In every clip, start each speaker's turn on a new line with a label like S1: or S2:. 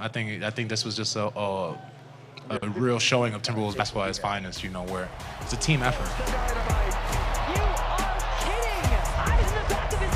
S1: I think this was just a real showing of Timberwolves basketball at its finest, where it's a team effort.
S2: You are kidding! Eyes in the back of his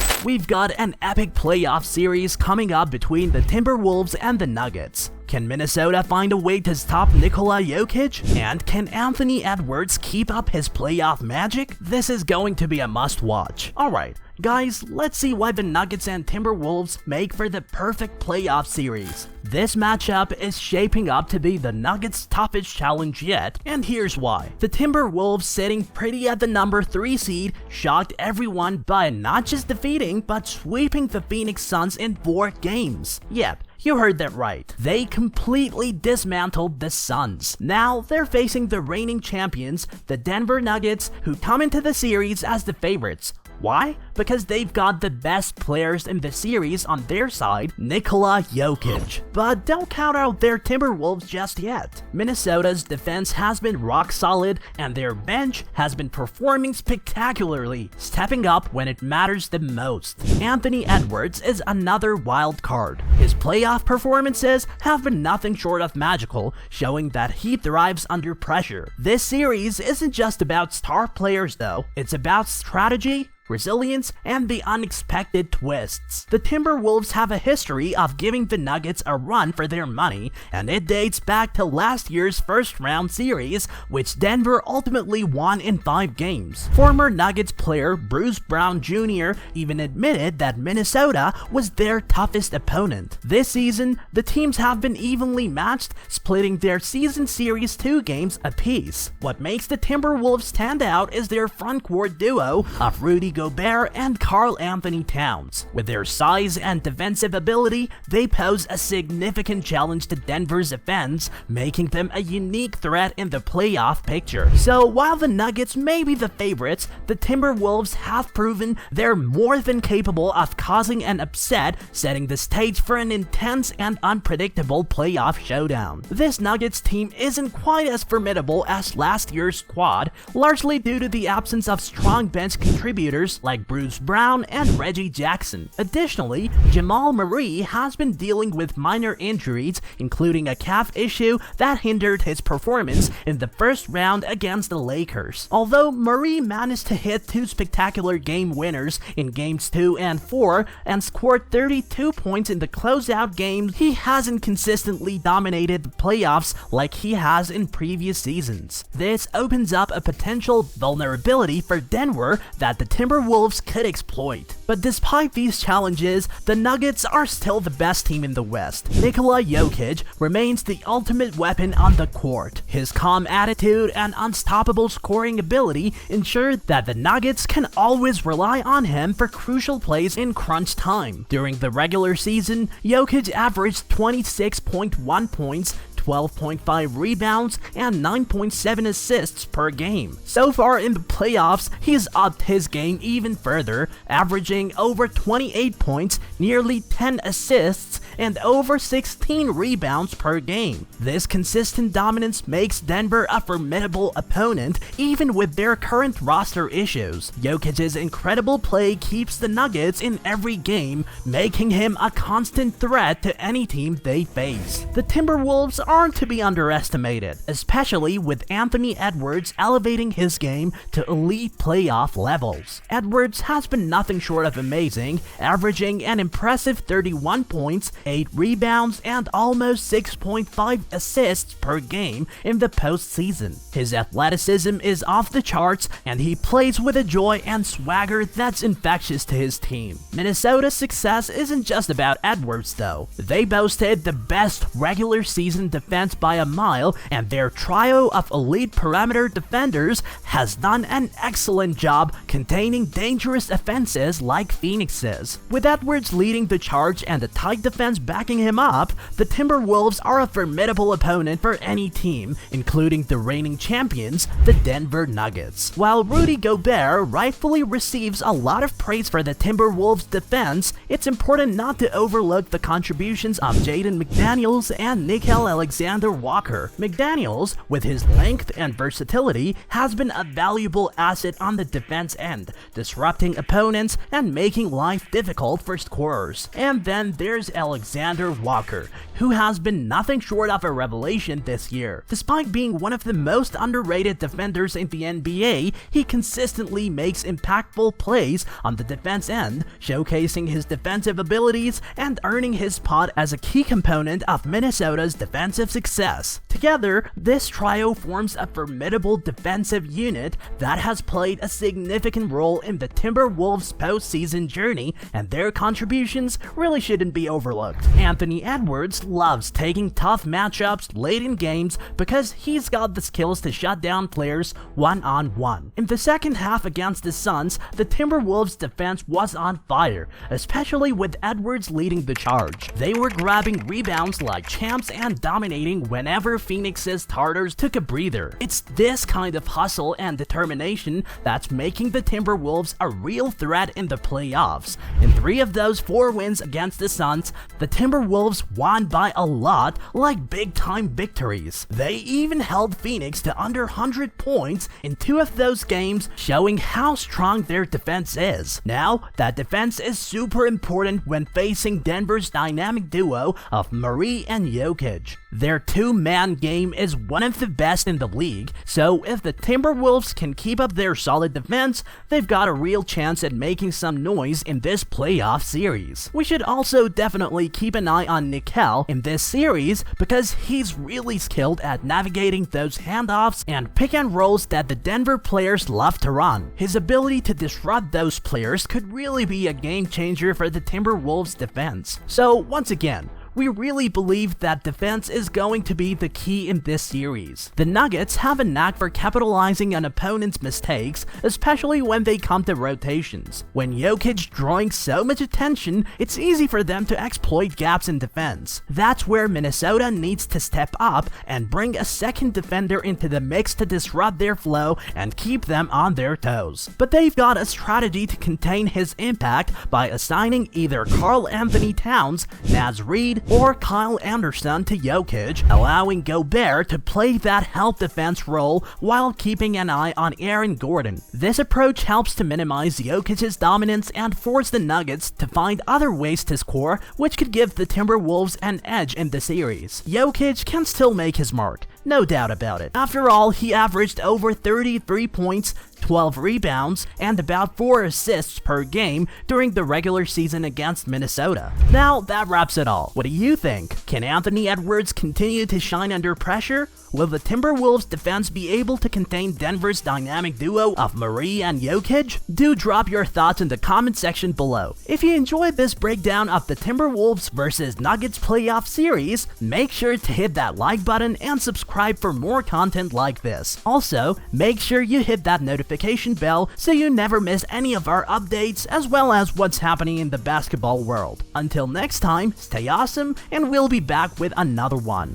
S2: head!
S3: We've got an epic playoff series coming up between the Timberwolves and the Nuggets. Can Minnesota find a way to stop Nikola Jokič? And can Anthony Edwards keep up his playoff magic? This is going to be a must-watch. Alright, guys, let's see why the Nuggets and Timberwolves make for the perfect playoff series. This matchup is shaping up to be the Nuggets' toughest challenge yet, and here's why. The Timberwolves, sitting pretty at the number 3 seed, shocked everyone by not just defeating, but sweeping the Phoenix Suns in 4 games. Yep. You heard that right. They completely dismantled the Suns. Now, they're facing the reigning champions, the Denver Nuggets, who come into the series as the favorites. Why? Because they've got the best players in the series on their side, Nikola Jokič. But don't count out their Timberwolves just yet. Minnesota's defense has been rock solid, and their bench has been performing spectacularly, stepping up when it matters the most. Anthony Edwards is another wild card. His playoff performances have been nothing short of magical, showing that he thrives under pressure. This series isn't just about star players though, it's about strategy, resilience, and the unexpected twists. The Timberwolves have a history of giving the Nuggets a run for their money, and it dates back to last year's first-round series, which Denver ultimately won in 5 games. Former Nuggets player Bruce Brown Jr. even admitted that Minnesota was their toughest opponent. This season, the teams have been evenly matched, splitting their season series 2 games apiece. What makes the Timberwolves stand out is their frontcourt duo of Rudy Gobert and Karl Anthony Towns. With their size and defensive ability, they pose a significant challenge to Denver's offense, making them a unique threat in the playoff picture. So while the Nuggets may be the favorites, the Timberwolves have proven they're more than capable of causing an upset, setting the stage for an intense and unpredictable playoff showdown. This Nuggets team isn't quite as formidable as last year's squad, largely due to the absence of strong bench contributors like Bruce Brown and Reggie Jackson. Additionally, Jamal Murray has been dealing with minor injuries, including a calf issue that hindered his performance in the first round against the Lakers. Although Murray managed to hit 2 spectacular game winners in games 2 and 4 and scored 32 points in the closeout games, he hasn't consistently dominated the playoffs like he has in previous seasons. This opens up a potential vulnerability for Denver that the Timberwolves could exploit. But despite these challenges, the Nuggets are still the best team in the West. Nikola Jokič remains the ultimate weapon on the court. His calm attitude and unstoppable scoring ability ensure that the Nuggets can always rely on him for crucial plays in crunch time. During the regular season, Jokič averaged 26.1 points, 12.5 rebounds, and 9.7 assists per game. So far in the playoffs, he's upped his game even further, averaging over 28 points, nearly 10 assists, and over 16 rebounds per game. This consistent dominance makes Denver a formidable opponent, even with their current roster issues. Jokic's incredible play keeps the Nuggets in every game, making him a constant threat to any team they face. The Timberwolves aren't to be underestimated, especially with Anthony Edwards elevating his game to elite playoff levels. Edwards has been nothing short of amazing, averaging an impressive 31 points, 8 rebounds, and almost 6.5 assists per game in the postseason. His athleticism is off the charts, and he plays with a joy and swagger that's infectious to his team. Minnesota's success isn't just about Edwards though. They boasted the best regular season defense by a mile, and their trio of elite perimeter defenders has done an excellent job containing dangerous offenses like Phoenix's. With Edwards leading the charge and a tight defense backing him up, the Timberwolves are a formidable opponent for any team, including the reigning champions, the Denver Nuggets. While Rudy Gobert rightfully receives a lot of praise for the Timberwolves' defense, it's important not to overlook the contributions of Jaden McDaniels and Nickeil Alexander-Walker. McDaniels, with his length and versatility, has been a valuable asset on the defense end, disrupting opponents and making life difficult for scorers. And then there's Alexander Alexander Walker, who has been nothing short of a revelation this year. Despite being one of the most underrated defenders in the NBA, he consistently makes impactful plays on the defense end, showcasing his defensive abilities and earning his spot as a key component of Minnesota's defensive success. Together, this trio forms a formidable defensive unit that has played a significant role in the Timberwolves' postseason journey, and their contributions really shouldn't be overlooked. Anthony Edwards loves taking tough matchups late in games because he's got the skills to shut down players one-on-one. In the second half against the Suns, the Timberwolves' defense was on fire, especially with Edwards leading the charge. They were grabbing rebounds like champs and dominating whenever Phoenix's starters took a breather. It's this kind of hustle and determination that's making the Timberwolves a real threat in the playoffs. In 3 of those 4 wins against the Suns, the Timberwolves won by a lot, like big-time victories. They even held Phoenix to under 100 points in 2 of those games, showing how strong their defense is. Now, that defense is super important when facing Denver's dynamic duo of Murray and Jokic. Their 2-man game is one of the best in the league, so if the Timberwolves can keep up their solid defense, they've got a real chance at making some noise in this playoff series. We should also definitely keep an eye on Nikola in this series because he's really skilled at navigating those handoffs and pick and rolls that the Denver players love to run. His ability to disrupt those players could really be a game changer for the Timberwolves defense. So once again, we really believe that defense is going to be the key in this series. The Nuggets have a knack for capitalizing on opponents' mistakes, especially when they come to rotations. When Jokic drawing so much attention, it's easy for them to exploit gaps in defense. That's where Minnesota needs to step up and bring a second defender into the mix to disrupt their flow and keep them on their toes. But they've got a strategy to contain his impact by assigning either Karl Anthony Towns, Naz Reid, or Kyle Anderson to Jokic, allowing Gobert to play that help defense role while keeping an eye on Aaron Gordon. This approach helps to minimize Jokic's dominance and force the Nuggets to find other ways to score, which could give the Timberwolves an edge in the series. Jokic can still make his mark, no doubt about it. After all, he averaged over 33 points, 12 rebounds, and about 4 assists per game during the regular season against Minnesota. Now, that wraps it all. What do you think? Can Anthony Edwards continue to shine under pressure? Will the Timberwolves defense be able to contain Denver's dynamic duo of Murray and Jokic? Do drop your thoughts in the comment section below. If you enjoyed this breakdown of the Timberwolves vs Nuggets playoff series, make sure to hit that like button and subscribe for more content like this. Also, make sure you hit that notification bell so you never miss any of our updates as well as what's happening in the basketball world. Until next time, stay awesome and we'll be back with another one.